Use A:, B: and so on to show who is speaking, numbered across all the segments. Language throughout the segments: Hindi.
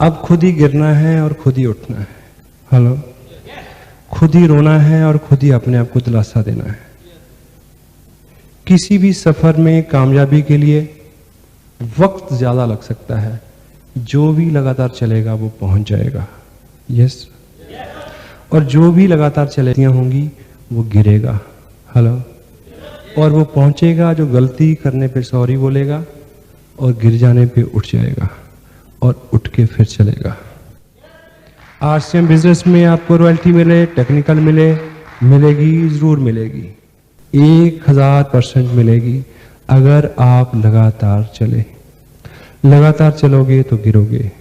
A: अब खुद ही गिरना है और खुद ही उठना है। हेलो, खुद ही रोना है और खुद ही अपने आप को दिलासा देना है। किसी भी सफर में कामयाबी के लिए वक्त ज्यादा लग सकता है, जो भी लगातार चलेगा वो पहुंच जाएगा। यस। और जो भी लगातार चलेतियां होंगी वो गिरेगा। हेलो। और वो पहुंचेगा जो गलती करने पे सॉरी बोलेगा और गिर जाने पे उठ जाएगा और उठ के फिर चलेगा। आरसीएम बिजनेस में आपको रॉयल्टी मिले, टेक्निकल मिले, मिलेगी, जरूर मिलेगी, 1000% मिलेगी अगर आप लगातार चले। लगातार चलोगे तो गिरोगे,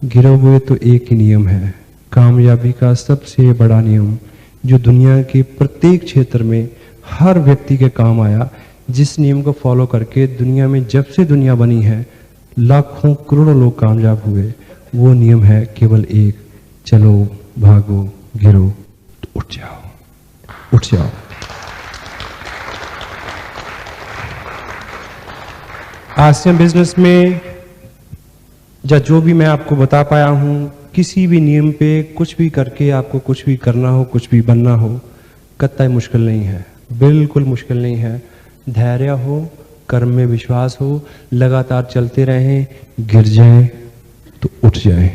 A: गिरोगे तो एक ही नियम है, कामयाबी का सबसे बड़ा नियम जो दुनिया के प्रत्येक क्षेत्र में हर व्यक्ति के काम आया, जिस नियम को फॉलो करके दुनिया में जब से दुनिया बनी है लाखों करोड़ों लोग कामयाब हुए, वो नियम है केवल एक, चलो, भागो, गिरो तो उठ जाओ, उठ जाओ। आरसीएम बिजनेस में जो भी मैं आपको बता पाया हूं, किसी भी नियम पे कुछ भी करके आपको कुछ भी करना हो, कुछ भी बनना हो, कतई मुश्किल नहीं है, बिल्कुल मुश्किल नहीं है। धैर्य हो, कर्म में विश्वास हो, लगातार चलते रहें, गिर जाएं तो उठ जाएं,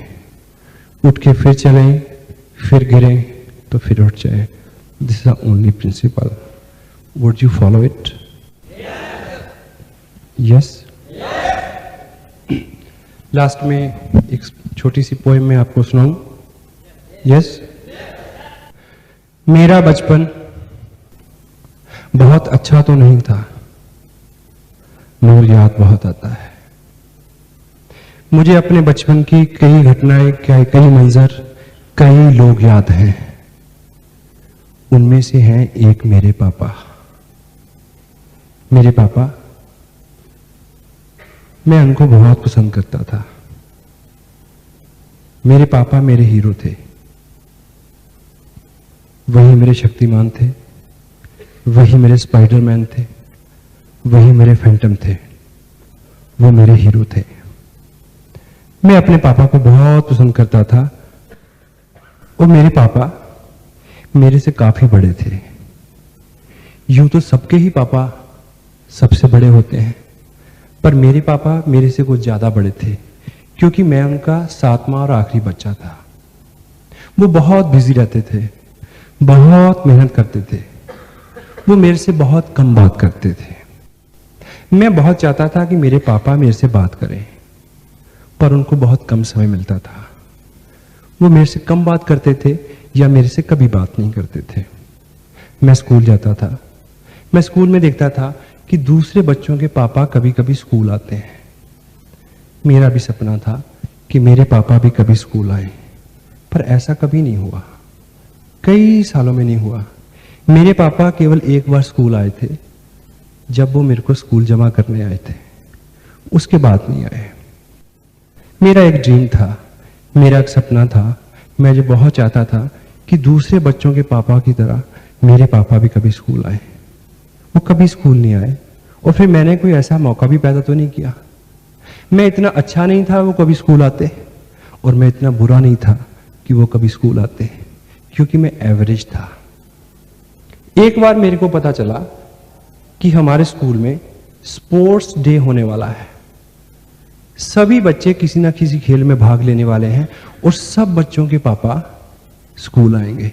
A: उठ के फिर चलें, फिर गिरें तो फिर उठ जाएं। This is the only principle. Would you follow it? Yes. Last में एक छोटी सी पोएम मैं आपको सुनाऊं। यस। मेरा बचपन बहुत अच्छा तो नहीं था, मगर याद बहुत आता है। मुझे अपने बचपन की कई घटनाएं, कई मंजर, कई लोग याद हैं। उनमें से हैं एक मेरे पापा। मेरे पापा, मैं उनको बहुत पसंद करता था। मेरे पापा मेरे हीरो थे, वही मेरे शक्तिमान थे, वही मेरे स्पाइडरमैन थे, वही मेरे फैंटम थे, वो मेरे हीरो थे। मैं अपने पापा को बहुत पसंद करता था और मेरे पापा मेरे से काफी बड़े थे। यूं तो सबके ही पापा सबसे बड़े होते हैं, पर मेरे पापा मेरे से कुछ ज्यादा बड़े थे, क्योंकि मैं उनका 7वां और आखिरी बच्चा था। वो बहुत बिजी रहते थे, बहुत मेहनत करते थे, वो मेरे से बहुत कम बात करते थे। मैं बहुत चाहता था कि मेरे पापा मेरे से बात करें, पर उनको बहुत कम समय मिलता था। वो मेरे से कम बात करते थे या मेरे से कभी बात नहीं करते थे। मैं स्कूल जाता था, मैं स्कूल में देखता था कि दूसरे बच्चों के पापा कभी कभी स्कूल आते हैं। मेरा भी सपना था कि मेरे पापा भी कभी स्कूल आए, पर ऐसा कभी नहीं हुआ, कई सालों में नहीं हुआ। मेरे पापा केवल एक बार स्कूल आए थे, जब वो मेरे को स्कूल जमा करने आए थे, उसके बाद नहीं आए। मेरा एक ड्रीम था, मेरा एक सपना था, मैं जो बहुत चाहता था कि दूसरे बच्चों के पापा की तरह मेरे पापा भी कभी स्कूल आए। वो कभी स्कूल नहीं आए, और फिर मैंने कोई ऐसा मौका भी पैदा तो नहीं किया। मैं इतना अच्छा नहीं था वो कभी स्कूल आते, और मैं इतना बुरा नहीं था कि वो कभी स्कूल आते, क्योंकि मैं एवरेज था। एक बार मेरे को पता चला कि हमारे स्कूल में स्पोर्ट्स डे होने वाला है। सभी बच्चे किसी ना किसी खेल में भाग लेने वाले हैं और सब बच्चों के पापा स्कूल आएंगे।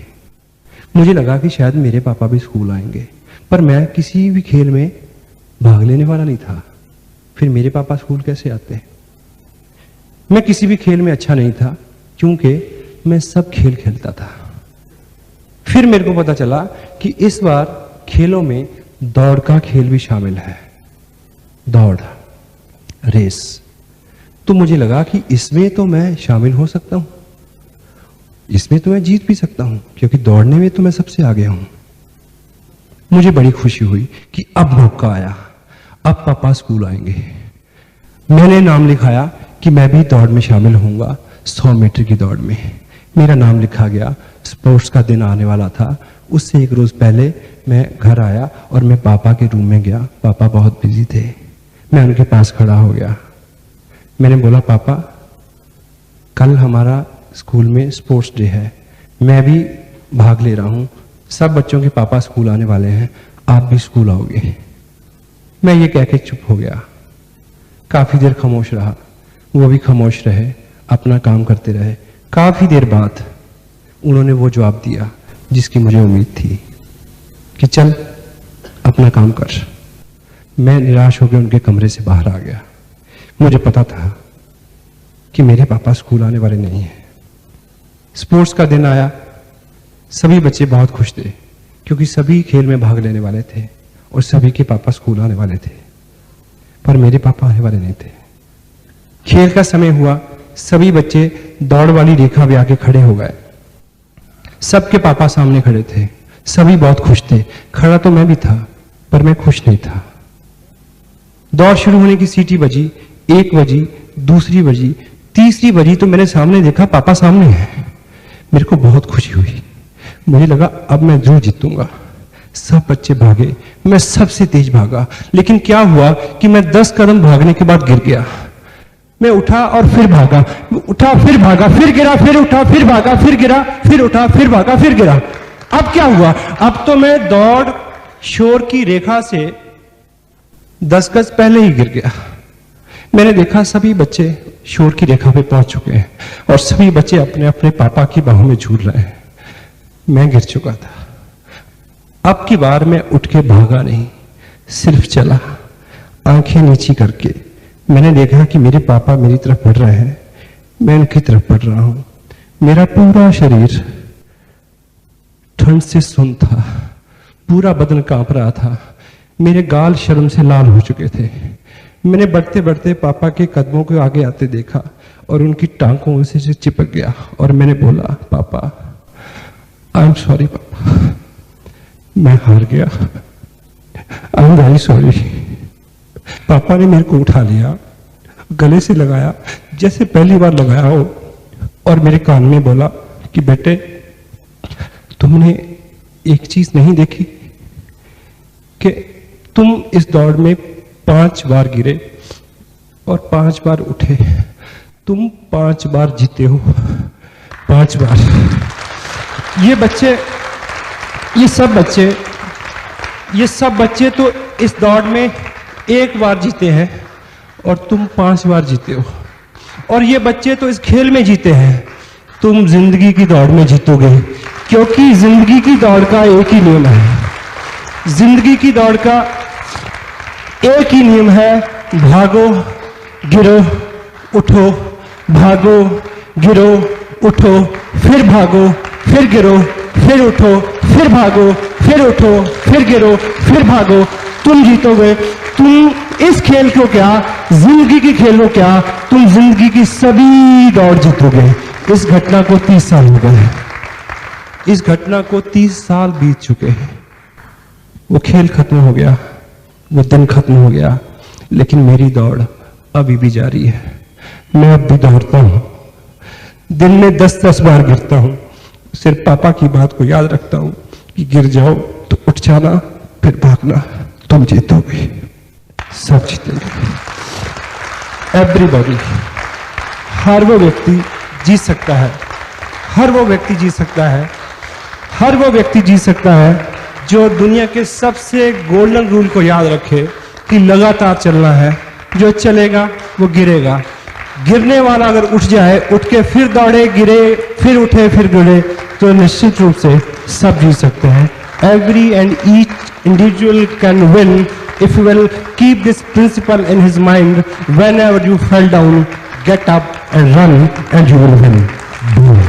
A: मुझे लगा कि शायद मेरे पापा भी स्कूल आएंगे, पर मैं किसी भी खेल में भाग लेने वाला नहीं था। फिर मेरे पापा स्कूल कैसे आते? मैं किसी भी खेल में अच्छा नहीं था, क्योंकि मैं सब खेल खेलता था। फिर मेरे को पता चला कि इस बार खेलों में दौड़ का खेल भी शामिल है, दौड़, रेस। तो मुझे लगा कि इसमें तो मैं शामिल हो सकता हूं, इसमें तो मैं जीत भी सकता हूं, क्योंकि दौड़ने में तो मैं सबसे आगे हूं। मुझे बड़ी खुशी हुई कि अब मौका आया, अब पापा स्कूल आएंगे। मैंने नाम लिखाया कि मैं भी दौड़ में शामिल होऊंगा, 100 मीटर की दौड़ में। मेरा नाम लिखा गया। स्पोर्ट्स का दिन आने वाला था, उससे एक रोज पहले मैं घर आया और मैं पापा के रूम में गया। पापा बहुत बिजी थे। मैं उनके पास खड़ा हो गया। मैंने बोला, पापा कल हमारा स्कूल में स्पोर्ट्स डे है, मैं भी भाग ले रहा हूं। सब बच्चों के पापा स्कूल आने वाले हैं, आप भी स्कूल आओगे। मैं ये कह के चुप हो गया। काफी देर खामोश रहा, वो भी खामोश रहे, अपना काम करते रहे। काफी देर बाद उन्होंने वो जवाब दिया जिसकी मुझे उम्मीद थी कि चल अपना काम कर। मैं निराश होकर उनके कमरे से बाहर आ गया। मुझे पता था कि मेरे पापा स्कूल आने वाले नहीं हैं। स्पोर्ट्स का दिन आया, सभी बच्चे बहुत खुश थे क्योंकि सभी खेल में भाग लेने वाले थे और सभी के पापा स्कूल आने वाले थे, पर मेरे पापा आने वाले नहीं थे। खेल का समय हुआ, सभी बच्चे दौड़ वाली रेखा पे आके खड़े हो गए। सबके पापा सामने खड़े थे, सभी बहुत खुश थे। खड़ा तो मैं भी था, पर मैं खुश नहीं था। दौड़ शुरू होने की सीटी बजी, 1 बजी, दूसरी बजी, तीसरी बजी तो मैंने सामने देखा पापा सामने हैं। मेरे को बहुत खुशी हुई। मुझे लगा अब मैं जरूर जीतूंगा। सब बच्चे भागे, मैं सबसे तेज भागा, लेकिन क्या हुआ कि मैं 10 कदम भागने के बाद गिर गया। मैं उठा और फिर भागा, उठा फिर भागा, फिर गिरा, फिर उठा, फिर भागा, फिर गिरा, फिर उठा, फिर भागा, फिर गिरा। अब क्या हुआ? अब तो मैं दौड़ शोर की रेखा से 10 गज पहले ही गिर गया। मैंने देखा सभी बच्चे शोर की रेखा पे पहुंच चुके हैं और सभी बच्चे अपने अपने पापा की बाहों में झूल रहे हैं। मैं गिर चुका था। अब की बार मैं उठ के भागा नहीं, सिर्फ चला। आंखें नीची करके मैंने देखा कि मेरे पापा मेरी तरफ बढ़ रहे हैं, मैं उनकी तरफ बढ़ रहा हूं। मेरा पूरा शरीर ठंड से सुन्न था, पूरा बदन कांप रहा था, मेरे गाल शर्म से लाल हो चुके थे। मैंने बढ़ते बढ़ते पापा के कदमों को आगे आते देखा और उनकी टांगों से चिपक गया और मैंने बोला, पापा आई एम सॉरी पापा, मैं हार गया, आई एम वेरी सॉरी। पापा ने मेरे को उठा लिया, गले से लगाया जैसे पहली बार लगाया हो और मेरे कान में बोला कि बेटे तुमने एक चीज नहीं देखी कि तुम इस दौड़ में 5 बार गिरे और 5 बार उठे, तुम 5 बार जीते हो, 5 बार। ये सब बच्चे तो इस दौड़ में 1 बार जीते हैं और तुम 5 बार जीते हो। और ये बच्चे तो इस खेल में जीते हैं, तुम जिंदगी की दौड़ में जीतोगे, क्योंकि जिंदगी की दौड़ का एक ही नियम है। जिंदगी की दौड़ का एक ही नियम है, भागो गिरो उठो, भागो गिरो उठो, फिर भागो, फिर गिरो, फिर उठो, फिर भागो, फिर उठो, फिर गिरो, फिर भागो। तुम जीतोगे। तुम इस खेल को क्या, जिंदगी के खेल को क्या, तुम जिंदगी की सभी दौड़ जीतोगे। इस घटना को 30 साल हो गए, इस घटना को 30 साल बीत चुके हैं। वो खेल खत्म हो गया, वो दिन खत्म हो गया, लेकिन मेरी दौड़ अभी भी जारी है। मैं अब भी दौड़ता हूं, दिन में 10-10 बार गिरता हूं, सिर्फ पापा की बात को याद रखता हूं कि गिर जाओ तो उठ जाना, फिर भागना, तुम जीतोगे, सब जीतेंगे। एवरीबॉडी, हर वो व्यक्ति जीत सकता है, हर वो व्यक्ति जीत सकता है, हर वो व्यक्ति जीत सकता है जो दुनिया के सबसे गोल्डन रूल को याद रखे कि लगातार चलना है। जो चलेगा वो गिरेगा। गिरने वाला अगर उठ जाए, उठ के फिर दौड़े, गिरे, फिर उठे, फिर गिरे, तो निश्चित रूप से सब जीत सकते हैं। Every and each individual can win if you will keep this principle in his mind. Whenever you fall down, get up and run and you will win. Boom.